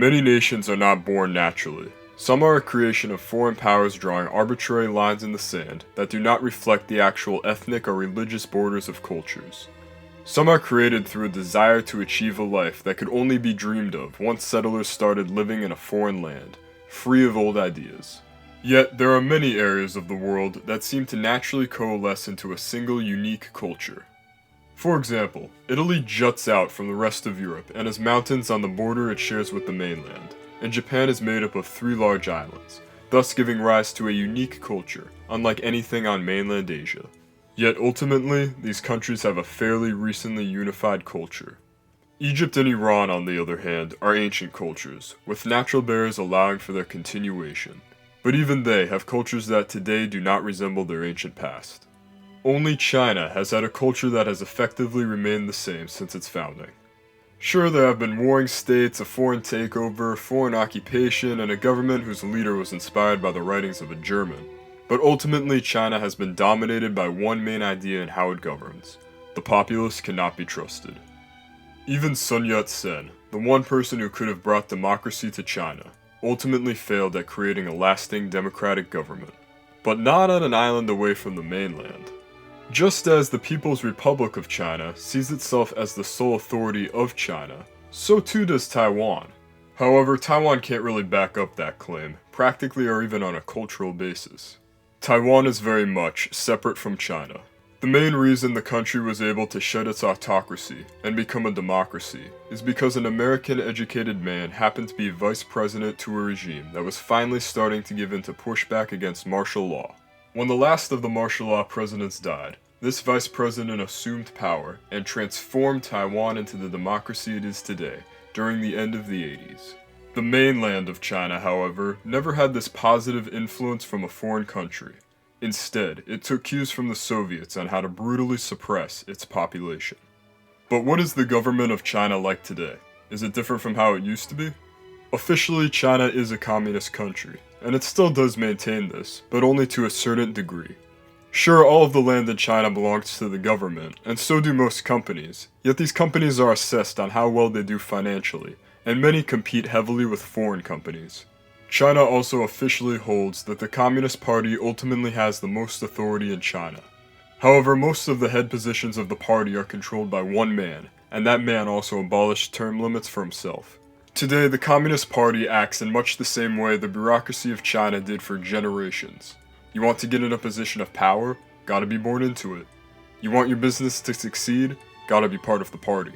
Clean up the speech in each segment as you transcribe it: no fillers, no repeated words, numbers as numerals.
Many nations are not born naturally. Some are a creation of foreign powers drawing arbitrary lines in the sand that do not reflect the actual ethnic or religious borders of cultures. Some are created through a desire to achieve a life that could only be dreamed of once settlers started living in a foreign land, free of old ideas. Yet, there are many areas of the world that seem to naturally coalesce into a single unique culture. For example, Italy juts out from the rest of Europe and has mountains on the border it shares with the mainland, and Japan is made up of 3 large islands, thus giving rise to a unique culture, unlike anything on mainland Asia. Yet ultimately, these countries have a fairly recently unified culture. Egypt and Iran, on the other hand, are ancient cultures, with natural barriers allowing for their continuation. But even they have cultures that today do not resemble their ancient past. Only China has had a culture that has effectively remained the same since its founding. Sure, there have been warring states, a foreign takeover, foreign occupation, and a government whose leader was inspired by the writings of a German. But ultimately, China has been dominated by one main idea in how it governs: the populace cannot be trusted. Even Sun Yat-sen, the one person who could have brought democracy to China, ultimately failed at creating a lasting democratic government. But not on an island away from the mainland. Just as the People's Republic of China sees itself as the sole authority of China, so too does Taiwan. However, Taiwan can't really back up that claim, practically or even on a cultural basis. Taiwan is very much separate from China. The main reason the country was able to shed its autocracy and become a democracy is because an American-educated man happened to be vice president to a regime that was finally starting to give in to pushback against martial law. When the last of the martial law presidents died, this vice president assumed power and transformed Taiwan into the democracy it is today during the end of the 80s. The mainland of China, however, never had this positive influence from a foreign country. Instead, it took cues from the Soviets on how to brutally suppress its population. But what is the government of China like today? Is it different from how it used to be? Officially, China is a communist country, and it still does maintain this, but only to a certain degree. Sure, all of the land in China belongs to the government, and so do most companies, yet these companies are assessed on how well they do financially, and many compete heavily with foreign companies. China also officially holds that the Communist Party ultimately has the most authority in China. However, most of the head positions of the party are controlled by one man, and that man also abolished term limits for himself. Today, the Communist Party acts in much the same way the bureaucracy of China did for generations. You want to get in a position of power? Gotta be born into it. You want your business to succeed? Gotta be part of the party.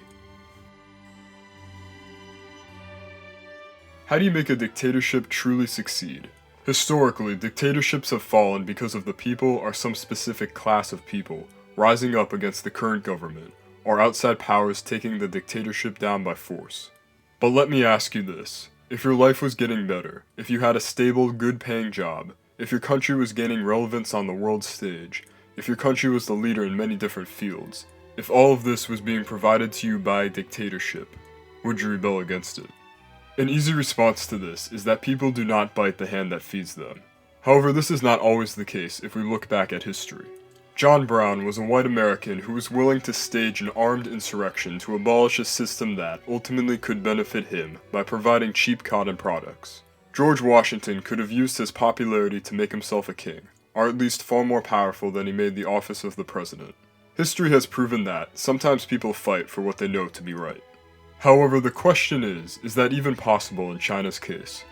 How do you make a dictatorship truly succeed? Historically, dictatorships have fallen because of the people or some specific class of people rising up against the current government, or outside powers taking the dictatorship down by force. But let me ask you this. If your life was getting better, if you had a stable, good-paying job, if your country was gaining relevance on the world stage, if your country was the leader in many different fields, if all of this was being provided to you by a dictatorship, would you rebel against it? An easy response to this is that people do not bite the hand that feeds them. However, this is not always the case if we look back at history. John Brown was a white American who was willing to stage an armed insurrection to abolish a system that ultimately could benefit him by providing cheap cotton products. George Washington could have used his popularity to make himself a king, or at least far more powerful than he made the office of the president. History has proven that sometimes people fight for what they know to be right. However, the question is that even possible in China's case?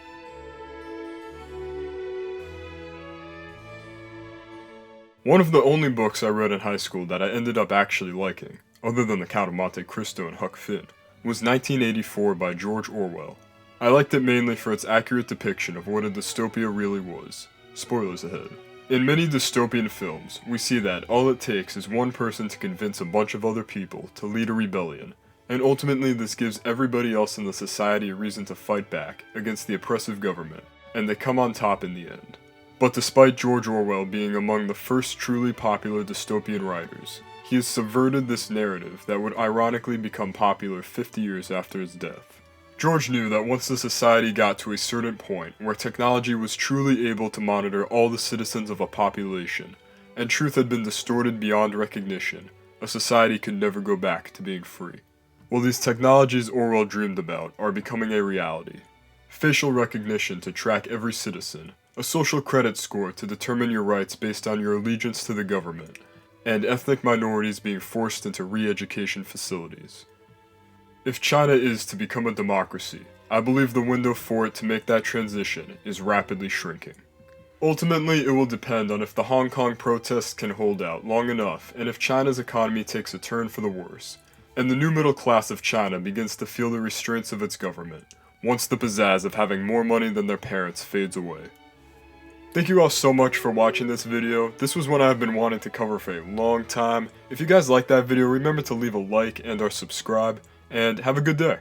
One of the only books I read in high school that I ended up actually liking, other than The Count of Monte Cristo and Huck Finn, was 1984 by George Orwell. I liked it mainly for its accurate depiction of what a dystopia really was. Spoilers ahead. In many dystopian films, we see that all it takes is one person to convince a bunch of other people to lead a rebellion, and ultimately this gives everybody else in the society a reason to fight back against the oppressive government, and they come on top in the end. But despite George Orwell being among the first truly popular dystopian writers, he has subverted this narrative that would ironically become popular 50 years after his death. George knew that once the society got to a certain point where technology was truly able to monitor all the citizens of a population, and truth had been distorted beyond recognition, a society could never go back to being free. Well, these technologies Orwell dreamed about are becoming a reality. facial recognition to track every citizen, a social credit score to determine your rights based on your allegiance to the government, and ethnic minorities being forced into re-education facilities. If China is to become a democracy, I believe the window for it to make that transition is rapidly shrinking. Ultimately, it will depend on if the Hong Kong protests can hold out long enough and if China's economy takes a turn for the worse, and the new middle class of China begins to feel the restraints of its government, once the pizzazz of having more money than their parents fades away. Thank you all so much for watching this video. This was one I've been wanting to cover for a long time. If you guys liked that video, remember to leave a like and or subscribe, and have a good day.